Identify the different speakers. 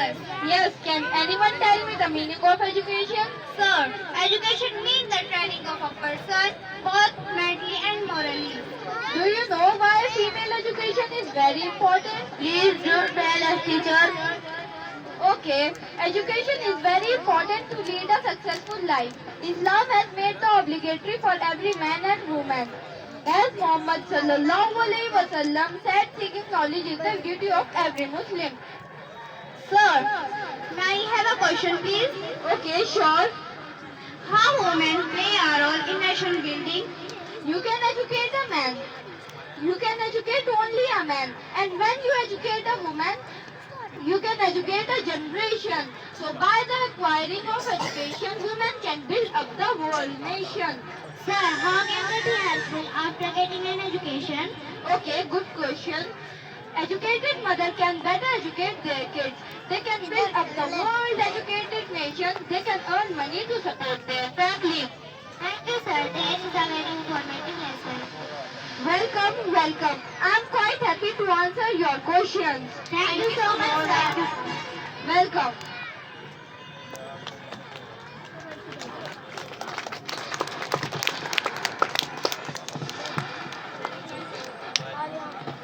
Speaker 1: us.
Speaker 2: Yes, can anyone tell me the meaning of education?
Speaker 1: Sir, education means the training of a person both mentally and morally.
Speaker 2: Do you know why female education is very important?
Speaker 1: Please do tell us, teacher.
Speaker 2: Okay, education is very important to lead a successful life. Islam has made it obligatory for every man and woman. As Muhammad sallallahu alaihi wasallam said, seeking knowledge is the duty of every Muslim.
Speaker 1: Sir, may I have a question, please?
Speaker 2: Okay, sure.
Speaker 1: How women play a role in nation building?
Speaker 2: You can educate a man. You can educate only a man. And when you educate a woman, you can educate a generation. So by the acquiring of education, women can build up the whole nation.
Speaker 1: Sir, how can they be helpful after getting an education?
Speaker 2: Okay, good question. Educated mother can better educate their kids. They can build up the world educated nation. They can earn money to support their family.
Speaker 1: Thank you, sir. This is a very informative lesson.
Speaker 2: Welcome, welcome. I'm quite happy to answer your questions.
Speaker 1: Thank you so much, sir.
Speaker 2: Welcome.